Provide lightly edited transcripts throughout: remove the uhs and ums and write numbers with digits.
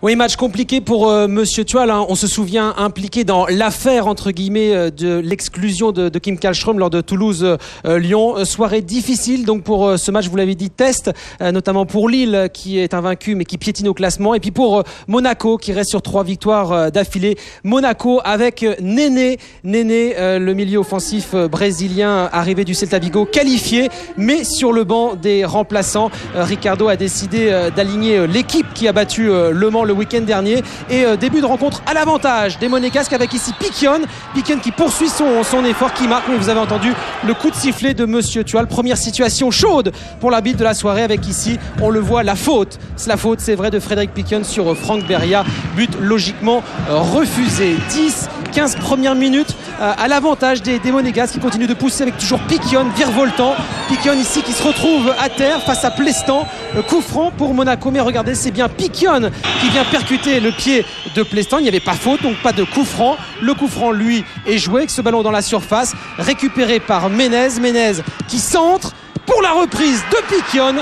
Oui, match compliqué pour Monsieur Tual. Hein. On se souvient impliqué dans l'affaire entre guillemets de l'exclusion de Kim Kallström lors de Toulouse-Lyon. Soirée difficile donc pour ce match, vous l'avez dit, test, notamment pour Lille qui est invaincu mais qui piétine au classement. Et puis pour Monaco qui reste sur 3 victoires d'affilée. Monaco avec Néné, le milieu offensif brésilien arrivé du Celta Vigo, qualifié mais sur le banc des remplaçants. Ricardo a décidé d'aligner l'équipe qui a battu Le Mans le week-end dernier et début de rencontre à l'avantage des Monégasques avec ici Piquion qui poursuit son effort, qui marque, mais vous avez entendu le coup de sifflet de Monsieur Tual. Première situation chaude pour l'arbitre de la soirée avec ici, on le voit, la faute, c'est vrai, de Frédéric Piquion sur Franck Beria, but logiquement refusé. 10-15 premières minutes à l'avantage des Monégasques qui continuent de pousser avec toujours Piquion virevoltant. Piquion ici qui se retrouve à terre face à Plestan. Coup franc pour Monaco, mais regardez, c'est bien Piquion qui vient percuter le pied de Plestan. Il n'y avait pas faute, donc pas de coup franc. Le coup franc, lui, est joué avec ce ballon dans la surface, récupéré par Menez qui centre pour la reprise de Piquion.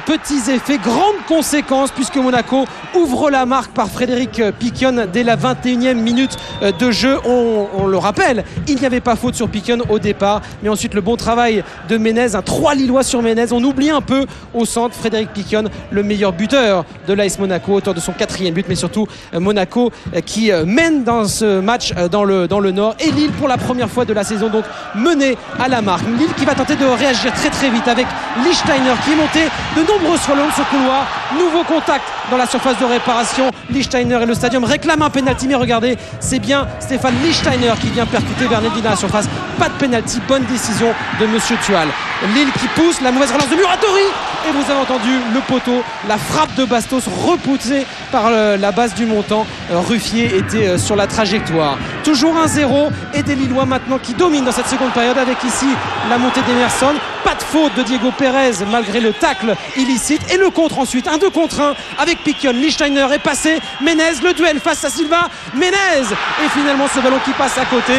Petits effets, grandes conséquences puisque Monaco ouvre la marque par Frédéric Piquion dès la 21e minute de jeu. On le rappelle, il n'y avait pas faute sur Piquion au départ, mais ensuite le bon travail de Menez, un 3 Lillois sur Menez. On oublie un peu au centre Frédéric Piquion, le meilleur buteur de l'AS Monaco, auteur de son 4e but, mais surtout Monaco qui mène dans ce match dans le Nord. Et Lille pour la première fois de la saison donc menée à la marque. Lille qui va tenter de réagir très très vite avec Lichtsteiner qui est monté de nombreuses fois le long de ce couloir. Nouveau contact dans la surface de réparation. Lichtsteiner et le stadium réclament un pénalty, mais regardez, c'est bien Stéphane Lichtsteiner qui vient percuter Bernelli dans la surface. Pas de pénalty, bonne décision de Monsieur Tual. Lille qui pousse, la mauvaise relance de Muratori, et vous avez entendu le poteau, la frappe de Bastos repoussée par la base du montant. Ruffier était sur la trajectoire. Toujours 1-0 et des Lillois maintenant qui dominent dans cette seconde période avec ici la montée d'Emerson. Pas de faute de Diego Pérez malgré le tacle illicite et le contre ensuite, un 2 contre 1 avec Piquion. Lichtsteiner est passé, Menez, le duel face à Silva, Menez, et finalement ce ballon qui passe à côté.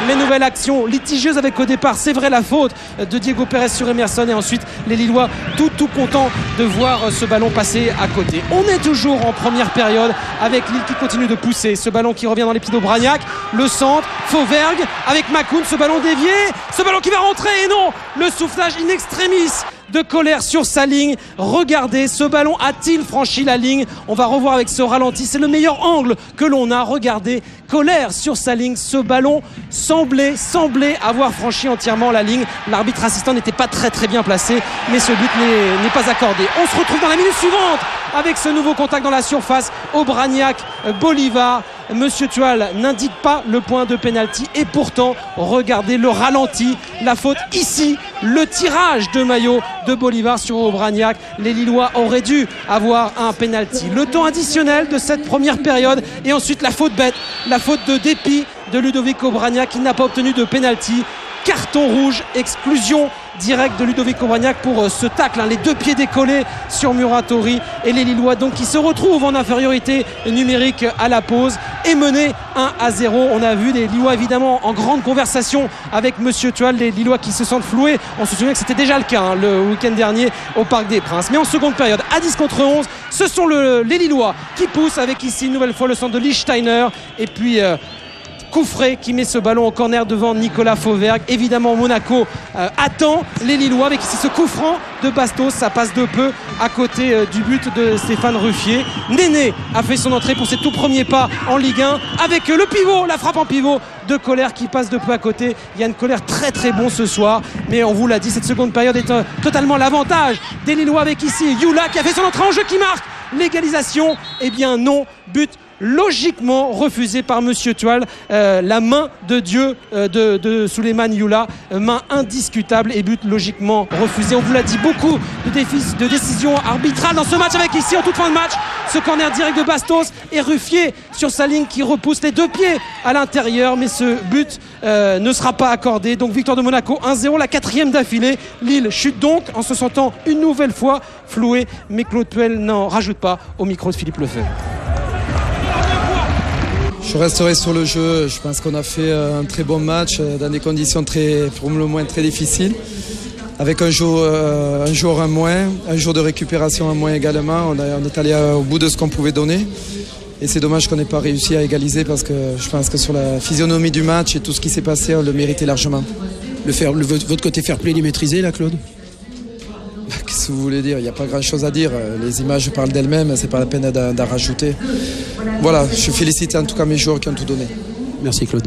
Les nouvelles actions litigieuses avec au départ, c'est vrai, la faute de Diego Pérez sur Emerson, et ensuite les Lillois tout contents de voir ce ballon passer à côté. On est toujours en première période avec Lille qui continue de pousser, ce ballon qui revient dans les pieds d'Aubragnac, le centre, Fauvergue avec Makoun, ce ballon dévié, ce ballon qui va rentrer, et non, le soufflage in extremis de Colère sur sa ligne. Regardez, ce ballon a-t-il franchi la ligne? On va revoir avec ce ralenti, c'est le meilleur angle que l'on a. Regardez, Colère sur sa ligne, ce ballon semblait avoir franchi entièrement la ligne. L'arbitre assistant n'était pas très bien placé, mais ce but n'est pas accordé. On se retrouve dans la minute suivante avec ce nouveau contact dans la surface. Aubragnac, Bolivar. Monsieur Tual n'indique pas le point de pénalty, et pourtant regardez le ralenti, la faute ici, le tirage de maillot de Bolivar sur Aubragnac. Les Lillois auraient dû avoir un pénalty. Le temps additionnel de cette première période, et ensuite la faute bête, la faute de dépit de Ludovic Aubragnac qui n'a pas obtenu de pénalty. Carton rouge, exclusion directe de Ludovic Aubragnac pour ce tacle, les 2 pieds décollés sur Muratori, et les Lillois donc qui se retrouvent en infériorité numérique à la pause et menés 1-0. On a vu des Lillois évidemment en grande conversation avec Monsieur Tual, les Lillois qui se sentent floués. On se souvient que c'était déjà le cas le week-end dernier au Parc des Princes. Mais en seconde période, à 10 contre 11, ce sont les Lillois qui poussent avec ici une nouvelle fois le centre de Lichtsteiner, et puis Couffret qui met ce ballon au corner devant Nicolas Fauvergue. Évidemment Monaco attend les Lillois avec ici ce coup franc de Bastos, ça passe de peu à côté du but de Stéphane Ruffier. Néné a fait son entrée pour ses tout premiers pas en Ligue 1 avec le pivot, la frappe en pivot de Colère qui passe de peu à côté. Yann Colère très bon ce soir, mais on vous l'a dit, cette seconde période est totalement l'avantage des Lillois avec ici Yula qui a fait son entrée en jeu, qui marque l'égalisation. Eh bien non, but logiquement refusé par Monsieur Tual. La main de Dieu de Souleymane Yula, main indiscutable, et but logiquement refusé. On vous l'a dit, beaucoup de décisions arbitrales dans ce match avec ici en toute fin de match ce corner direct de Bastos et Ruffier sur sa ligne qui repousse les 2 pieds à l'intérieur, mais ce but ne sera pas accordé. Donc victoire de Monaco 1-0, la 4e d'affilée. Lille chute donc en se sentant une nouvelle fois floué, mais Claude Puel n'en rajoute pas au micro de Philippe Lefebvre. Je resterai sur le jeu. Je pense qu'on a fait un très bon match dans des conditions pour le moins très difficiles. Avec un jour en moins, un jour de récupération en moins également. On est allé au bout de ce qu'on pouvait donner. Et c'est dommage qu'on n'ait pas réussi à égaliser parce que je pense que sur la physionomie du match et tout ce qui s'est passé, on le méritait largement. Votre côté fair play, il est maîtrisé là, Claude? Qu'est-ce que vous voulez dire? Il n'y a pas grand-chose à dire. Les images parlent d'elles-mêmes, c'est pas la peine d'en rajouter. Voilà, je félicite en tout cas mes joueurs qui ont tout donné. Merci Claude.